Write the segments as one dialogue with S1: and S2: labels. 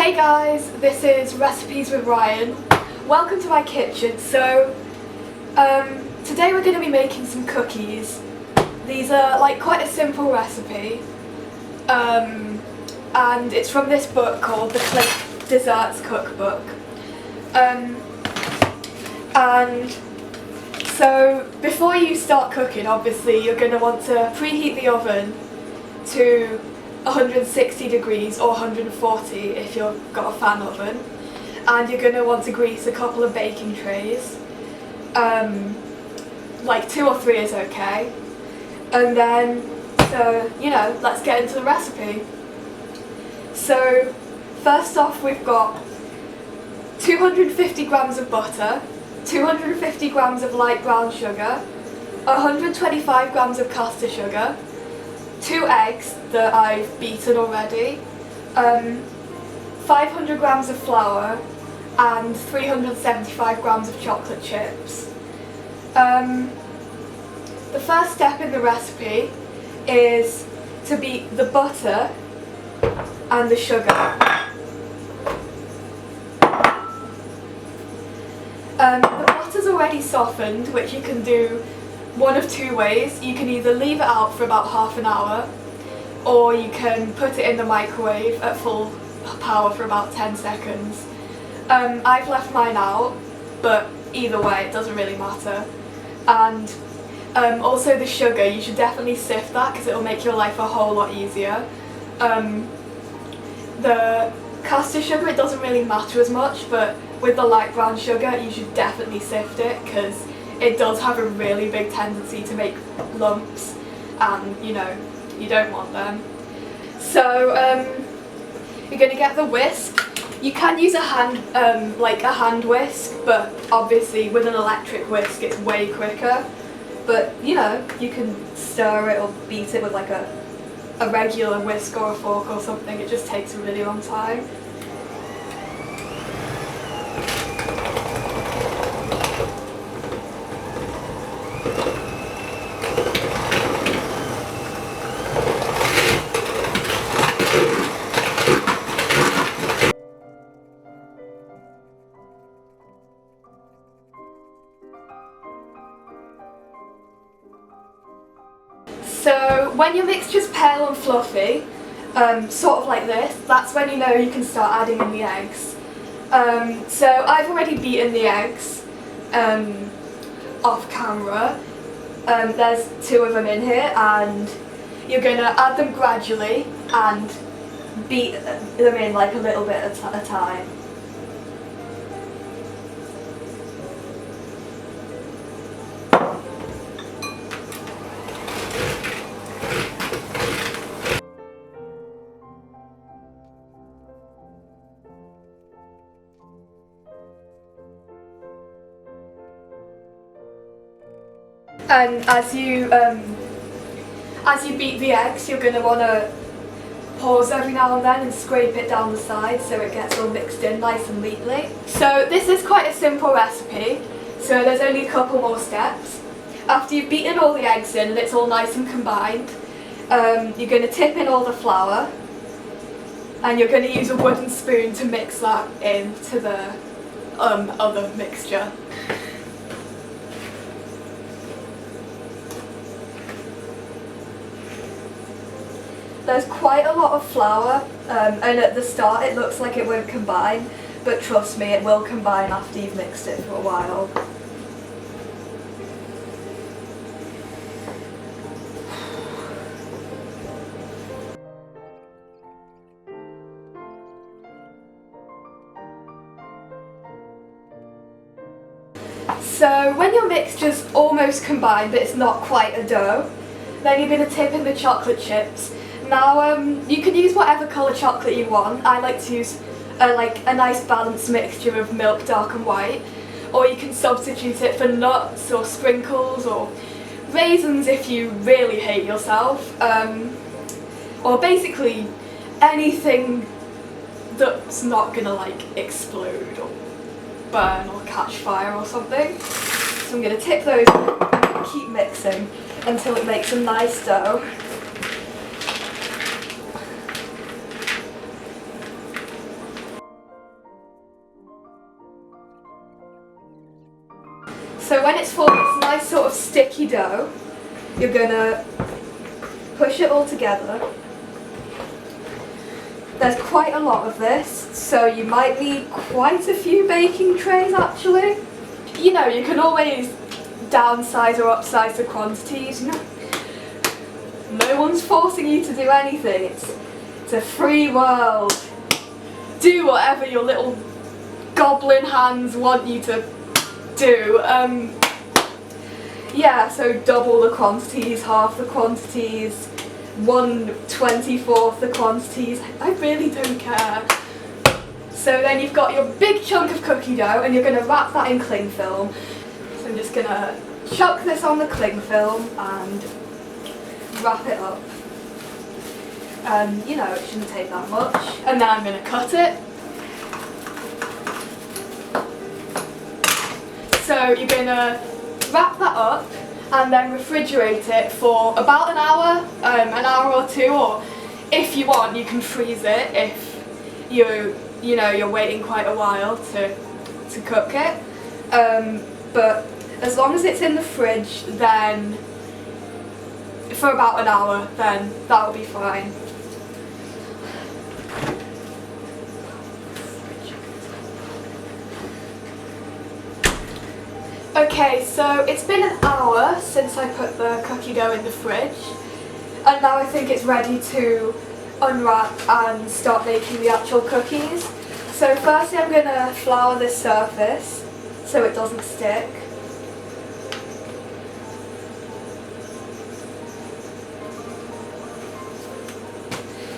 S1: Hey guys, this is Recipes with Ryan. Welcome to my kitchen. So, today we're going to be making some cookies. These are like quite a simple recipe, and it's from this book called the Desserts Cookbook. And so before you start cooking, obviously you're going to want to preheat the oven to 160 degrees or 140 if you've got a fan oven, and you're going to want to grease a couple of baking trays, like 2 or 3 is okay. And then, let's get into the recipe. So first off, we've got 250 grams of butter, 250 grams of light brown sugar, 125 grams of caster sugar, 2 eggs that I've beaten already, 500 grams of flour, and 375 grams of chocolate chips. The first step in the recipe is to beat the butter and the sugar. The butter's already softened, which you can do one of 2 ways. You can either leave it out for about half an hour, or you can put it in the microwave at full power for about 10 seconds. I've left mine out, but either way it doesn't really matter. And also the sugar, you should definitely sift that because it will make your life a whole lot easier. The caster sugar, it doesn't really matter as much, but with the light brown sugar you should definitely sift it because it does have a really big tendency to make lumps, and you don't want them. So you're going to get the whisk. You can use a hand whisk, but obviously with an electric whisk it's way quicker. But you can stir it or beat it with like a regular whisk or a fork or something. It just takes a really long time. So when your mixture's pale and fluffy, sort of like this, that's when you know you can start adding in the eggs. So I've already beaten the eggs off camera. There's 2 of them in here, and you're going to add them gradually and beat them in like a little bit at a time. And as you beat the eggs, you're going to want to pause every now and then and scrape it down the side so it gets all mixed in nice and neatly. So this is quite a simple recipe, so there's only a couple more steps. After you've beaten all the eggs in and it's all nice and combined, you're going to tip in all the flour, and you're going to use a wooden spoon to mix that into the other mixture. There's quite a lot of flour, and at the start it looks like it won't combine, but trust me, it will combine after you've mixed it for a while. So when your mixture's almost combined but it's not quite a dough, then you're going to tip in the chocolate chips. Now you can use whatever colour chocolate you want. I like to use a nice balanced mixture of milk, dark and white, or you can substitute it for nuts or sprinkles or raisins if you really hate yourself, or basically anything that's not going to explode or burn or catch fire or something. So I'm going to tip those and keep mixing until it makes a nice dough. So when it's formed this nice sort of sticky dough, you're gonna push it all together. There's quite a lot of this, so you might need quite a few baking trays actually. You know, you can always downsize or upsize the quantities. No one's forcing you to do anything. It's a free world. Do whatever your little goblin hands want you to do. Yeah, so double the quantities, half the quantities, 1/24 the quantities. I really don't care. So then you've got your big chunk of cookie dough and you're going to wrap that in cling film. So I'm just going to chuck this on the cling film and wrap it up. You know, it shouldn't take that much. And then I'm going to cut it. So you're going to wrap that up and then refrigerate it for about an hour or two, or if you want you can freeze it if you're waiting quite a while to cook it. But as long as it's in the fridge, then for about an hour, then that'll be fine. Okay, so it's been an hour since I put the cookie dough in the fridge, and now I think it's ready to unwrap and start making the actual cookies. So firstly I'm going to flour this surface so it doesn't stick.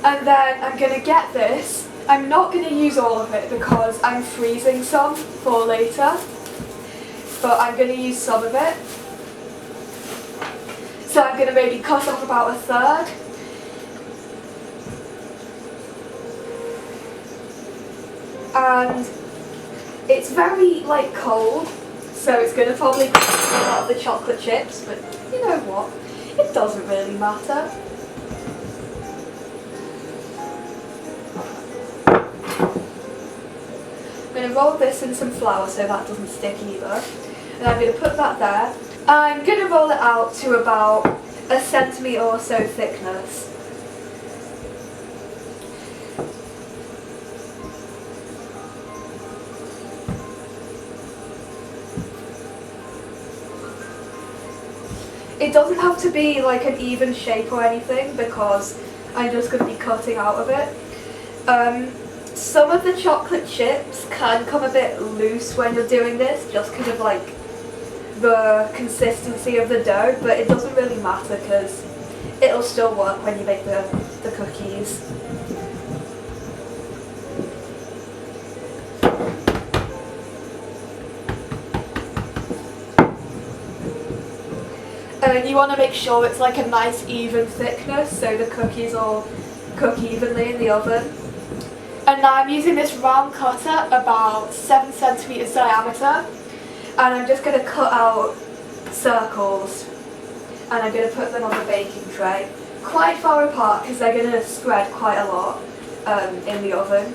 S1: And then I'm going to get this. I'm not going to use all of it because I'm freezing some for later, but I'm going to use some of it. So I'm going to maybe cut off about a third. And it's very cold, so it's going to probably cut a lot of the chocolate chips, but you know what, it doesn't really matter. I'm going to roll this in some flour so that doesn't stick either. And I'm going to put that there. I'm going to roll it out to about 1 centimetre or so thickness. It doesn't have to be an even shape or anything because I'm just going to be cutting out of it. Some of the chocolate chips can come a bit loose when you're doing this, just because of the consistency of the dough, but it doesn't really matter because it'll still work when you make the cookies. And you want to make sure it's a nice even thickness so the cookies all cook evenly in the oven. And now I'm using this round cutter about 7 centimetres diameter, and I'm just going to cut out circles and I'm going to put them on the baking tray quite far apart because they're going to spread quite a lot in the oven.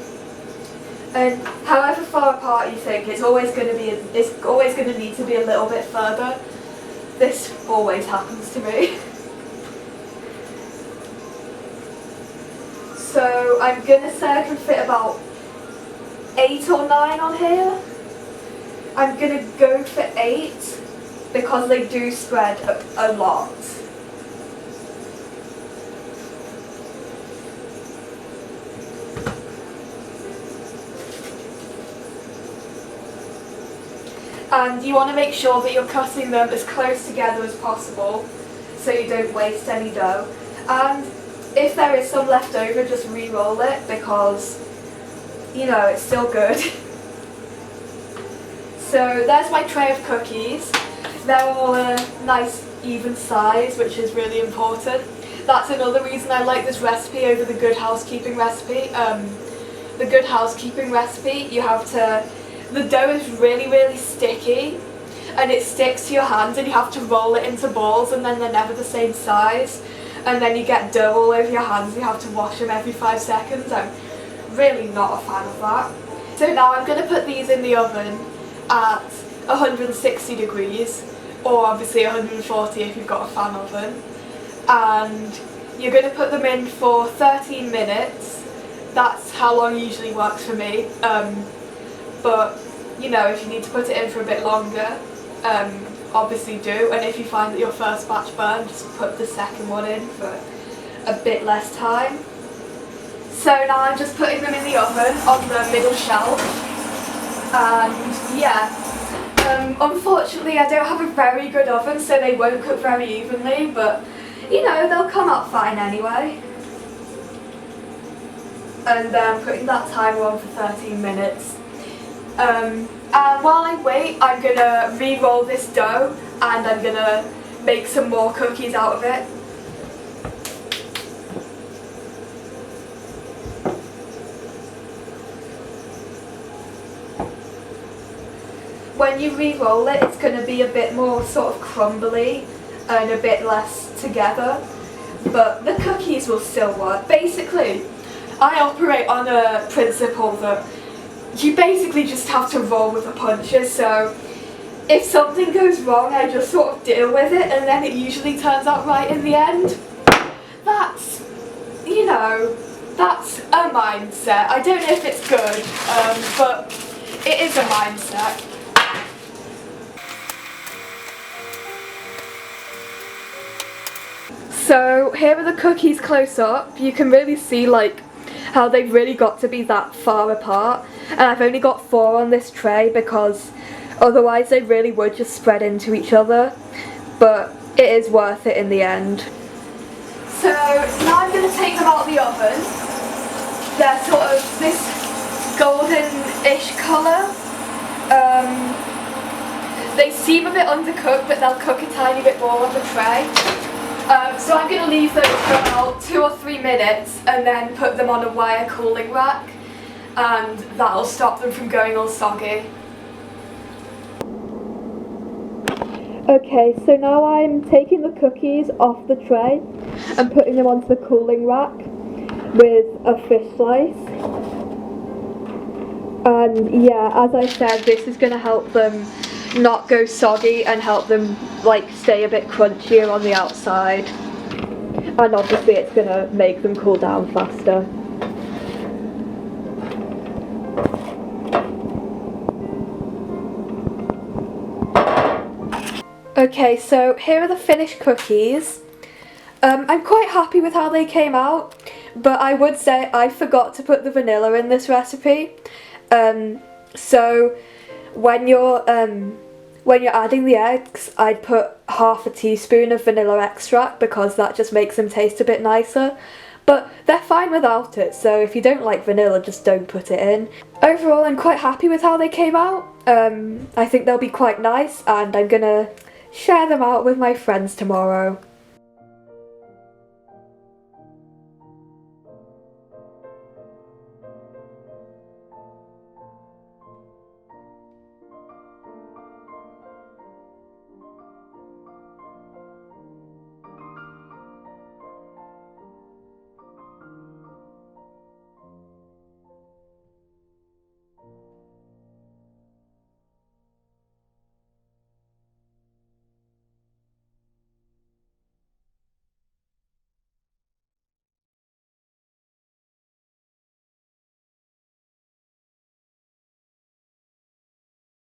S1: And however far apart you think, it's always going to need to be a little bit further. This always happens to me. So I'm going to say I can fit about 8 or 9 on here. I'm going to go for 8 because they do spread a lot. And you want to make sure that you're cutting them as close together as possible so you don't waste any dough. And if there is some left over, just re-roll it because, it's still good. So there's my tray of cookies. They're all a nice even size, which is really important. That's another reason I like this recipe over the Good Housekeeping recipe. The Good Housekeeping recipe, the dough is really, really sticky and it sticks to your hands and you have to roll it into balls and then they're never the same size. And then you get dough all over your hands and you have to wash them every 5 seconds. I'm really not a fan of that. So now I'm going to put these in the oven at 160 degrees, or obviously 140 if you've got a fan oven. And you're going to put them in for 13 minutes. That's how long usually works for me. But you know, if you need to put it in for a bit longer, obviously do. And if you find that your first batch burned, just put the second one in for a bit less time. So now I'm just putting them in the oven on the middle shelf. And yeah, unfortunately I don't have a very good oven, so they won't cook very evenly, but you know, they'll come out fine anyway. And putting that timer on for 13 minutes. And while I wait, I'm gonna re-roll this dough and I'm gonna make some more cookies out of it. When you re-roll it, it's gonna be a bit more sort of crumbly and a bit less together, but the cookies will still work. Basically, I operate on a principle that you basically just have to roll with the punches, so if something goes wrong I just sort of deal with it and then it usually turns out right in the end. That's, you know, that's a mindset. I don't know if it's good, but it is a mindset. So here are the cookies close up. You can really see like how they've really got to be that far apart, and I've only got 4 on this tray because otherwise they really would just spread into each other, but it is worth it in the end. So now I'm going to take them out of the oven. They're sort of this golden-ish colour. They seem a bit undercooked, but they'll cook a tiny bit more on the tray. So I'm going to leave those for about 2 or 3 minutes and then put them on a wire cooling rack, and that'll stop them from going all soggy. Okay, so now I'm taking the cookies off the tray and putting them onto the cooling rack with a fish slice. And yeah, as I said, this is going to help them not go soggy and help them like stay a bit crunchier on the outside, and obviously it's going to make them cool down faster. Okay, so here are the finished cookies. I'm quite happy with how they came out, but I would say I forgot to put the vanilla in this recipe. So when you're adding the eggs, I'd put half a teaspoon of vanilla extract because that just makes them taste a bit nicer. But they're fine without it, so if you don't like vanilla, just don't put it in. Overall, I'm quite happy with how they came out. I think they'll be quite nice, and I'm gonna share them out with my friends tomorrow.